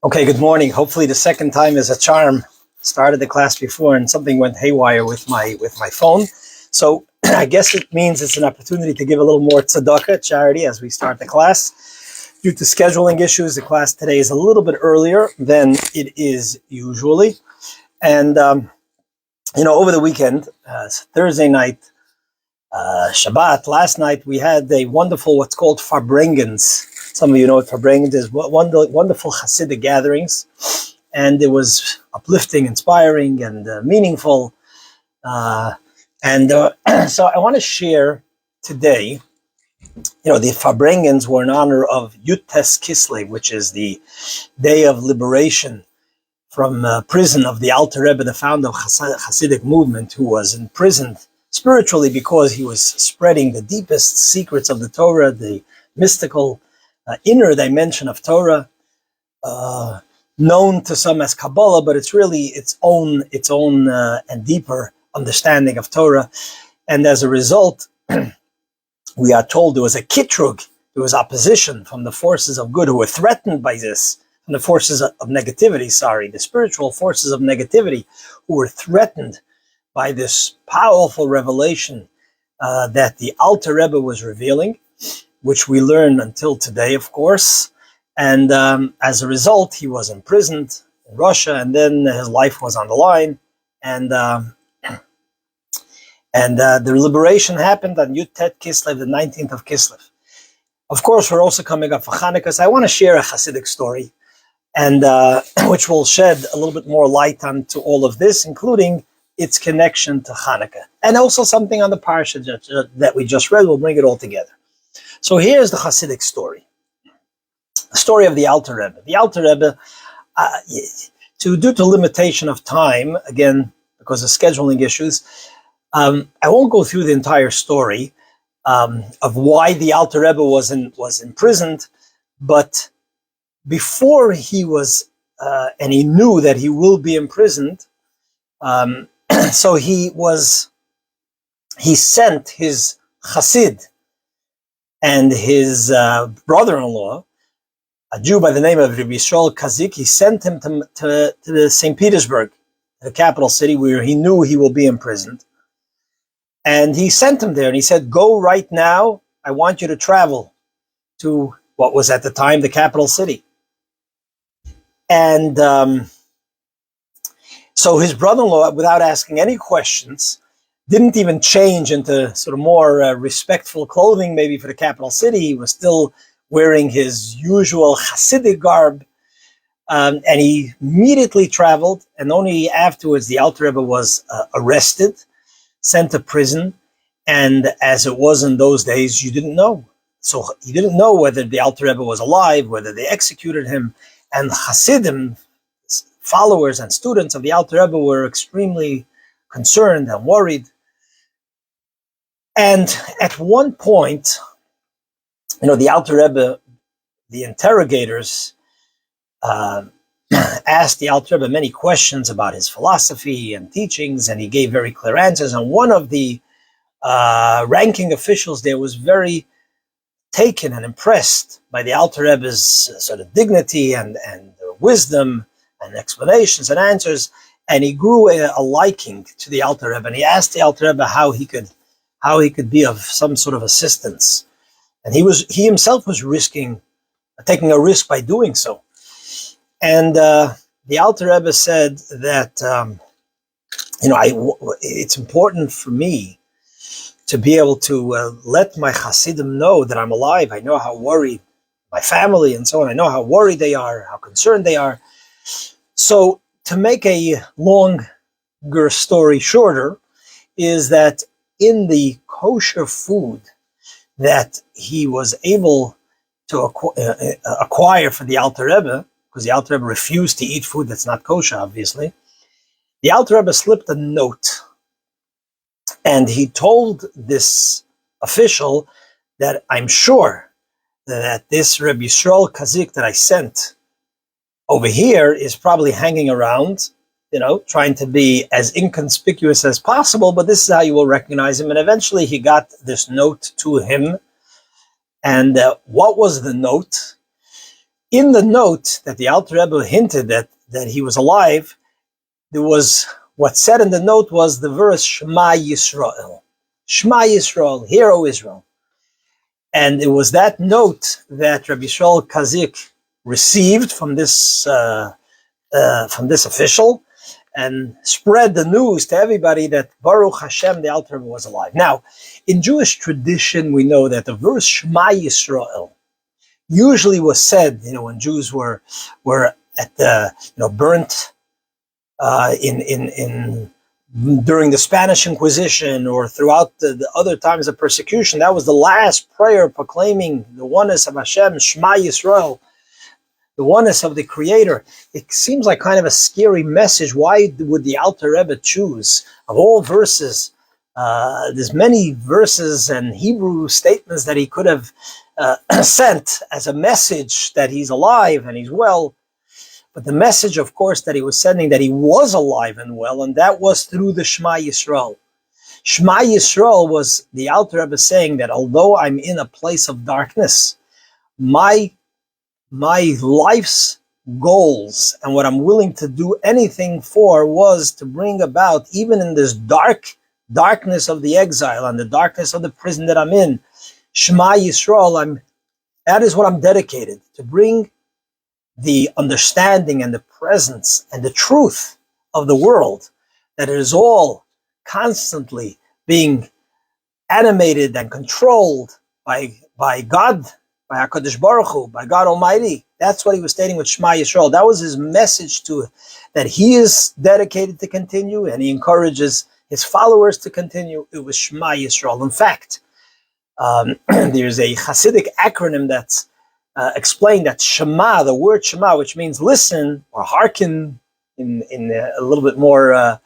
Okay, good morning. Hopefully the second time is a charm. Started the class before and something went haywire with my phone. So I guess it means it's an opportunity to give a little more tzedakah, charity, as we start the class. Due to scheduling issues, the class today is a little bit earlier than it is usually. And, over the weekend, Thursday night, Shabbat, last night, we had a wonderful, what's called Farbrengens. Some of you know what Farbrengens is, wonderful Chassidic gatherings. And it was uplifting, inspiring, and meaningful. So I want to share today, the Farbrengens were in honor of Yutes Kislev, which is the day of liberation from prison of the Alter Rebbe, the founder of Chassidic movement, who was imprisoned spiritually because he was spreading the deepest secrets of the Torah, the mystical inner dimension of Torah, known to some as Kabbalah, but it's really its own and deeper understanding of Torah. And as a result, we are told there was a kitrug, there was opposition from the forces of good who were threatened by this, from the forces of negativity, the spiritual forces of negativity who were threatened by this powerful revelation that the Alter Rebbe was revealing, which we learn until today, of course. And as a result, he was imprisoned in Russia, and then his life was on the line. And the liberation happened on Yud Tet Kislev, the 19th of Kislev. Of course, we're also coming up for Chanukah, so I want to share a Chassidic story, and which will shed a little bit more light onto all of this, including its connection to Chanukah, and also something on the parsha that we just read. We'll bring it all together. So here's the Chassidic story. The story of the Alter Rebbe. The Alter Rebbe, due to limitation of time, again, because of scheduling issues, I won't go through the entire story of why the Alter Rebbe was imprisoned, but before he was, and he knew that he will be imprisoned, so he sent his Chassid and his brother-in-law, a Jew by the name of Rabbi Yisrael Kazik. He sent him to St. Petersburg, the capital city, where he knew he will be imprisoned. And he sent him there, and he said, "Go right now. I want you to travel to what was at the time the capital city." And so his brother-in-law, without asking any questions, didn't even change into sort of more respectful clothing, maybe for the capital city. He was still wearing his usual Chassidic garb, and he immediately traveled. And only afterwards, the Alter Rebbe was arrested, sent to prison. And as it was in those days, you didn't know. So you didn't know whether the Alter Rebbe was alive, whether they executed him. And Chassidim, followers and students of the Alter Rebbe, were extremely concerned and worried. And at one point, the Alter Rebbe, the interrogators, asked the Alter Rebbe many questions about his philosophy and teachings, and he gave very clear answers. And one of the ranking officials there was very taken and impressed by the Alter Rebbe's sort of dignity and wisdom and explanations and answers, and he grew a liking to the Alter Rebbe. And he asked the Alter Rebbe how he could be of some sort of assistance. And he himself was taking a risk by doing so. And the Alter Rebbe said that, it's important for me to be able to let my Hasidim know that I'm alive. I know how worried my family and so on. I know how worried they are, how concerned they are. So to make a longer story shorter, is that in the kosher food that he was able to acquire for the Alter Rebbe, because the Alter Rebbe refused to eat food that's not kosher, obviously, the Alter Rebbe slipped a note, and he told this official that I'm sure that this Rabbi Yisrael Kazik that I sent over here is probably hanging around, trying to be as inconspicuous as possible, but this is how you will recognize him. And eventually he got this note to him. And what was the note? in the note that the Alter Rebbe hinted that he was alive, there was, what said in the note was the verse Shema Yisrael. Shema Yisrael, Hear O Israel. And it was that note that Rabbi Yisrael Kazik received from this official, and spread the news to everybody that Baruch Hashem, the Alter Rebbe, was alive. Now, in Jewish tradition, we know that the verse Shema Yisrael usually was said, when Jews were at the, burnt during the Spanish Inquisition or throughout the other times of persecution. That was the last prayer proclaiming the oneness of Hashem, Shema Yisrael, the oneness of the Creator. It seems like kind of a scary message. Why would the Alter Rebbe choose, of all verses, there's many verses and Hebrew statements that he could have sent as a message that he's alive and he's well. But the message, of course, that he was sending, that he was alive and well, and that was through the Shema Yisrael. Shema Yisrael was the Alter Rebbe saying that although I'm in a place of darkness, my life's goals and what I'm willing to do anything for was to bring about, even in this darkness of the exile and the darkness of the prison that I'm in, Shema Yisrael, that is what I'm dedicated to bring the understanding and the presence and the truth of the world, that it is all constantly being animated and controlled by God, by HaKadosh Baruch Hu, by God Almighty. That's what he was stating with Shema Yisrael. That was his message that he is dedicated to continue, and he encourages his followers to continue. It was Shema Yisrael. In fact, there's a Chassidic acronym that's explained that Shema, the word Shema, which means listen or hearken in a little bit more, a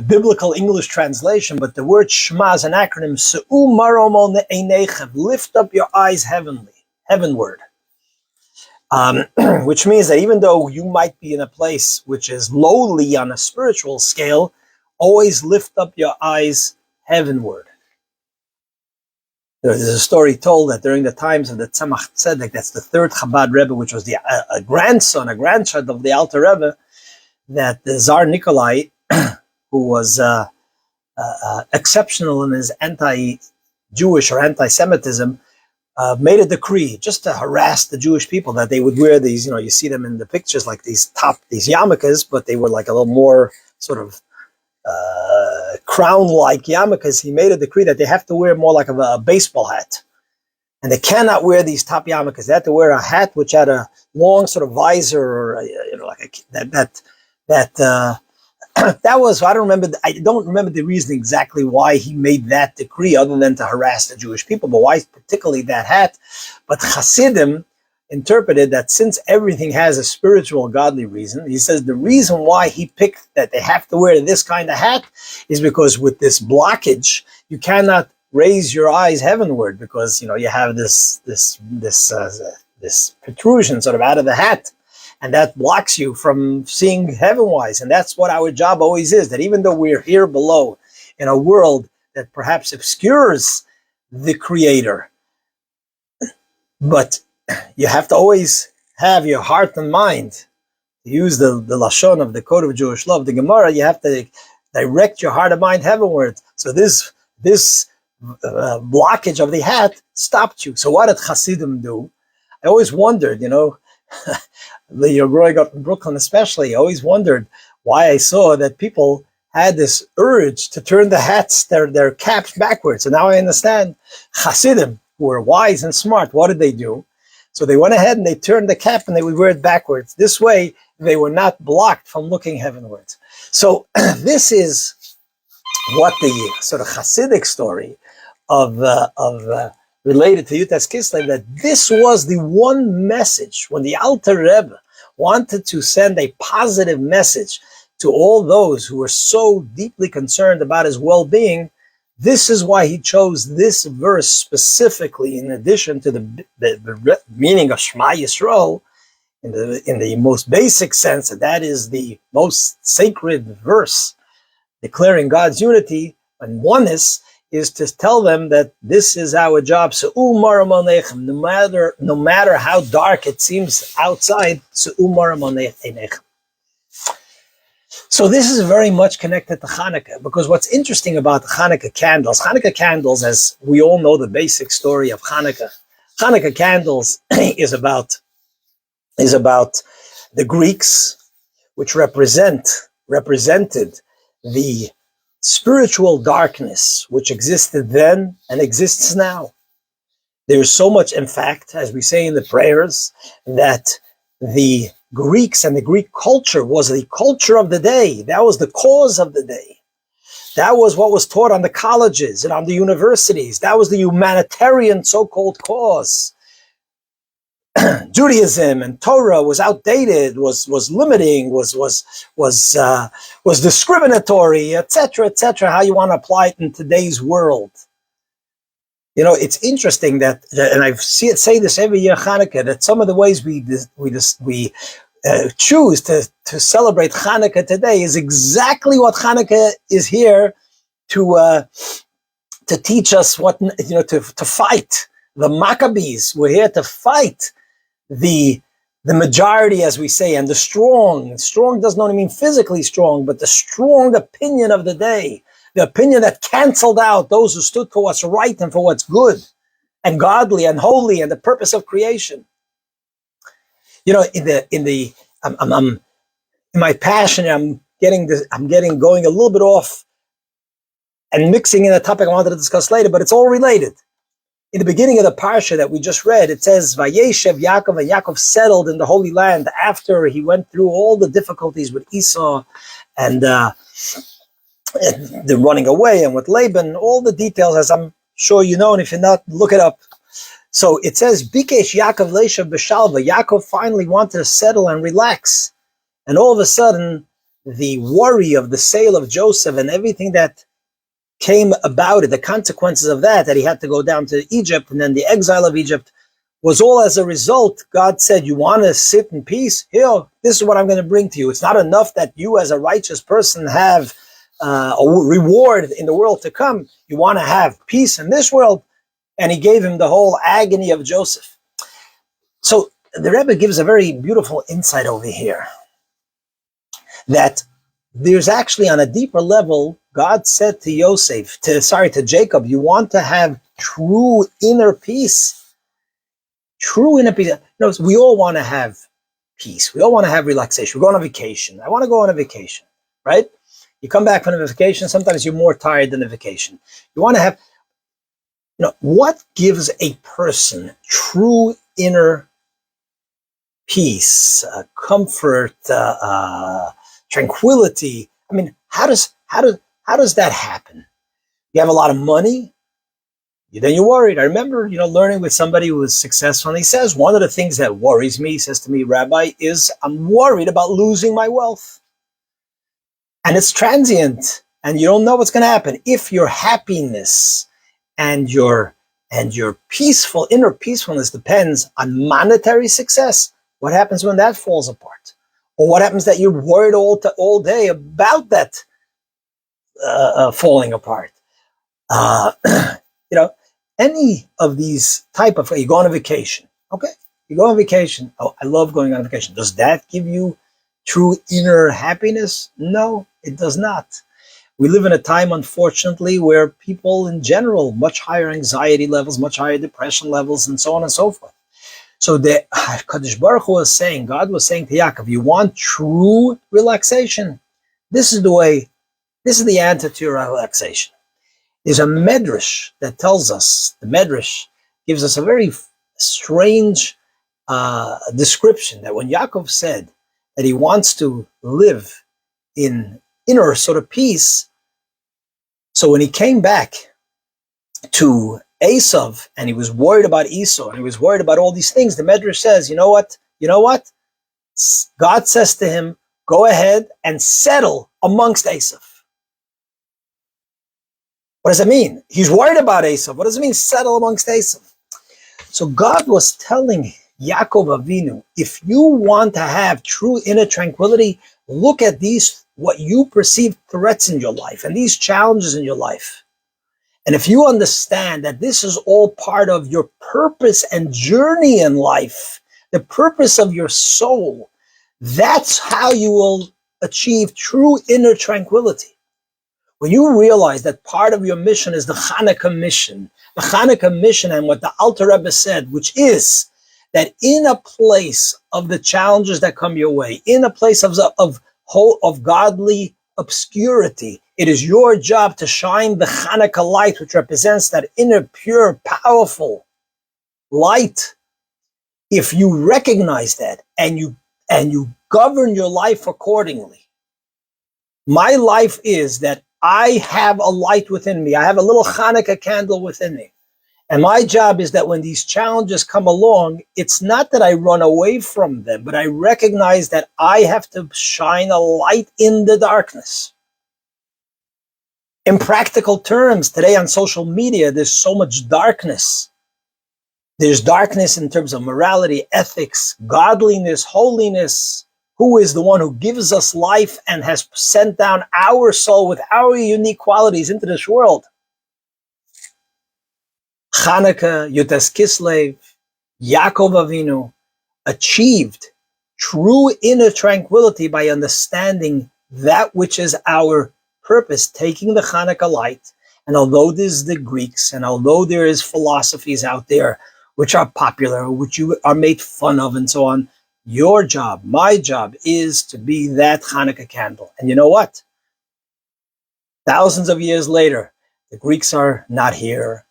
biblical English translation, but the word Shema is an acronym, Se'u maromo ne'einechem, lift up your eyes heavenward. Which means that even though you might be in a place which is lowly on a spiritual scale, always lift up your eyes heavenward. There's a story told that during the times of the Tzemach Tzedek, that's the third Chabad Rebbe, which was a grandchild of the Alter Rebbe, that the Tsar Nikolai, who was exceptional in his anti-Jewish or anti-Semitism, made a decree just to harass the Jewish people, that they would wear these, you see them in the pictures, like these yarmulkes, but they were like a little more sort of crown-like yarmulkes. He made a decree that they have to wear more like a baseball hat, and they cannot wear these top yarmulkes. They had to wear a hat which had a long sort of visor, or that was, I don't remember the reason exactly why he made that decree, other than to harass the Jewish people. But why particularly that hat? But Chassidim interpreted that since everything has a spiritual, godly reason, he says the reason why he picked that they have to wear this kind of hat is because with this blockage, you cannot raise your eyes heavenward, because you have this protrusion sort of out of the hat, and that blocks you from seeing heavenwise. And that's what our job always is, that even though we're here below in a world that perhaps obscures the Creator, but you have to always have your heart and mind, to use the Lashon of the Code of Jewish Love, the Gemara, you have to direct your heart and mind heavenward. So this blockage of the hat stopped you. So what did Chassidim do? I always wondered, you're growing up in Brooklyn especially, I always wondered why I saw that people had this urge to turn the hats, their caps backwards. So now I understand. Chassidim, who were wise and smart, what did they do? So they went ahead and they turned the cap and they would wear it backwards. This way, they were not blocked from looking heavenwards. So this is what the sort of Chassidic story of related to Yutas Kislev, that this was the one message when the Alter Rebbe wanted to send a positive message to all those who were so deeply concerned about his well-being. This is why he chose this verse specifically, in addition to the meaning of Shema Yisrael, in the most basic sense, that is the most sacred verse, declaring God's unity and oneness. is to tell them that this is our job. So no matter how dark it seems outside, so this is very much connected to Chanukah, because what's interesting about the Chanukah candles, as we all know the basic story of Chanukah candles is about the Greeks, which represented the spiritual darkness which existed then and exists now. There's so much, in fact, as we say in the prayers, that the Greeks and the Greek culture was the culture of the day. That was the cause of the day. That was what was taught on the colleges and on the universities. That was the humanitarian so-called cause. Judaism and Torah was outdated, was limiting, was discriminatory, etc., how you want to apply it in today's world. You know, it's interesting that, and I say this every year, Chanukah, that some of the ways we choose to celebrate Chanukah today is exactly what Chanukah is here to teach us what, to fight. The Maccabees were here to fight the majority, as we say, and the strong. Strong doesn't only mean physically strong, but the strong opinion of the day, the opinion that canceled out those who stood for what's right and for what's good and godly and holy and the purpose of creation. You know, in my passion, I'm going a little bit off and mixing in a topic I wanted to discuss later, but it's all related. In the beginning of the parsha that we just read, it says, Vayeshev Yaakov, and Yaakov settled in the Holy Land after he went through all the difficulties with Esau and the running away and with Laban, all the details, as I'm sure you know, and if you're not, look it up. So it says, Bikesh Yaakov Leishav B'Shalva. Yaakov finally wanted to settle and relax. And all of a sudden, the worry of the sale of Joseph and everything that came about it, the consequences of that he had to go down to Egypt, and then the exile of Egypt, was all as a result. God said, you want to sit in peace? Here, this is what I'm going to bring to you. It's not enough that you as a righteous person have a reward in the world to come. You want to have peace in this world? And he gave him the whole agony of Joseph. So the Rebbe gives a very beautiful insight over here, that there's actually, on a deeper level, God said to to Jacob, you want to have true inner peace. True inner peace. We all want to have peace. We all want to have relaxation. We're going on vacation. I want to go on a vacation, right? You come back from a vacation, sometimes you're more tired than the vacation. You want to have, what gives a person true inner peace, comfort, tranquility? I mean, how does that happen? You have a lot of money, then you're worried. I remember, learning with somebody who was successful, and he says, one of the things that worries me, he says to me, Rabbi, is I'm worried about losing my wealth. And it's transient, and you don't know what's going to happen. If your happiness and your peaceful inner peacefulness depends on monetary success, what happens when that falls apart? Or what happens that you're worried all day about that falling apart? Any of these type of, you go on a vacation, okay? You go on vacation. Oh, I love going on vacation. Does that give you true inner happiness? No, it does not. We live in a time, unfortunately, where people in general, much higher anxiety levels, much higher depression levels, and so on and so forth. So the Kadosh Baruch Hu was saying, God was saying to Yaakov, you want true relaxation? This is the way, this is the answer to your relaxation. There's a medrash that tells us, the medrash gives us a very strange description, that when Yaakov said that he wants to live in inner sort of peace, so when he came back to Esav, and he was worried about Esau, and he was worried about all these things, the Medrash says, you know what? God says to him, go ahead and settle amongst Esav. What does that mean? He's worried about Esav. What does it mean, settle amongst Esav? So God was telling Yaakov Avinu, if you want to have true inner tranquility, look at these, what you perceive threats in your life, and these challenges in your life. And if you understand that this is all part of your purpose and journey in life, the purpose of your soul, that's how you will achieve true inner tranquility. When you realize that part of your mission is the Chanukah mission, and what the Alter Rebbe said, which is that in a place of the challenges that come your way, in a place of godly obscurity, it is your job to shine the Chanukah light, which represents that inner, pure, powerful light. If you recognize that and you govern your life accordingly, my life is that I have a light within me. I have a little Chanukah candle within me. And my job is that when these challenges come along, it's not that I run away from them, but I recognize that I have to shine a light in the darkness. In practical terms, today on social media, there's so much darkness. There's darkness in terms of morality, ethics, godliness, holiness. Who is the one who gives us life and has sent down our soul with our unique qualities into this world? Chanukah, Yutas Kislev, Yaakov Avinu achieved true inner tranquility by understanding that which is our purpose, taking the Chanukah light. And although there's the Greeks, and although there is philosophies out there which are popular, which you are made fun of and so on, your job, my job, is to be that Chanukah candle. And you know what? Thousands of years later, the Greeks are not here,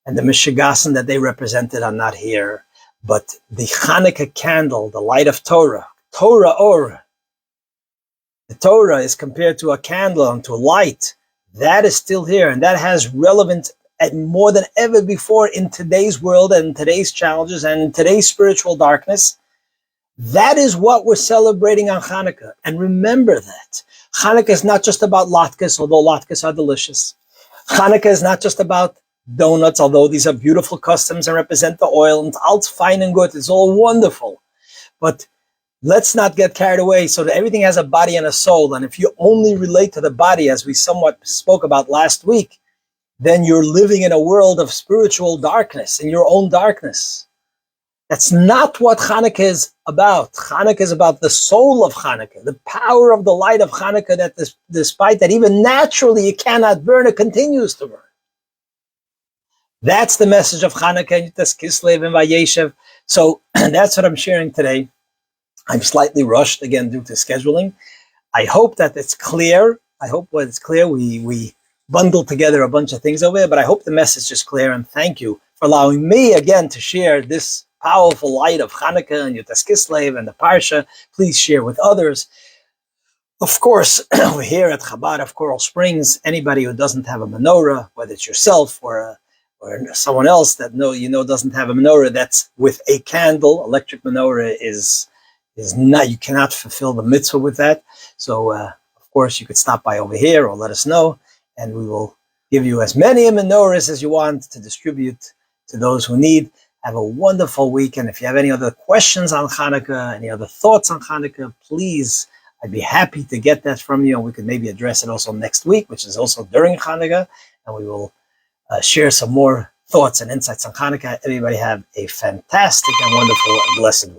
and the Mishigasim that they represented are not here. But the Chanukah candle, the light of Torah, Torah Or, the Torah is compared to a candle and to a light. That is still here, and that has relevance and more than ever before in today's world and in today's challenges and in today's spiritual darkness. That is what we're celebrating on Chanukah. And remember that. Chanukah is not just about latkes, although latkes are delicious. Chanukah is not just about donuts, although these are beautiful customs and represent the oil, and it's fine and good. It's all wonderful. But let's not get carried away so that everything has a body and a soul. And if you only relate to the body, as we somewhat spoke about last week, then you're living in a world of spiritual darkness, in your own darkness. That's not what Chanukah is about. Chanukah is about the soul of Chanukah, the power of the light of Chanukah that despite that even naturally it cannot burn, it continues to burn. That's the message of Chanukah, Yutas Kislev and Vayeshev. So that's what I'm sharing today. I'm slightly rushed again due to scheduling. I hope that it's clear. I hope when it's clear, we bundled together a bunch of things over there, but I hope the message is clear, and thank you for allowing me again to share this powerful light of Chanukah and Yutas Kislev and the Parsha. Please share with others. Of course, we're here at Chabad of Coral Springs. Anybody who doesn't have a menorah, whether it's yourself or someone else that doesn't have a menorah, that's with a candle. Electric menorah is not, you cannot fulfill the mitzvah with that. So of course you could stop by over here or let us know, and we will give you as many menorahs as you want to distribute to those who need. Have a wonderful week. And if you have any other questions on Chanukah, any other thoughts on Chanukah, please, I'd be happy to get that from you, and we could maybe address it also next week, which is also during Chanukah, and we will share some more thoughts and insights on Chanukah. Everybody have a fantastic and wonderful and blessed week.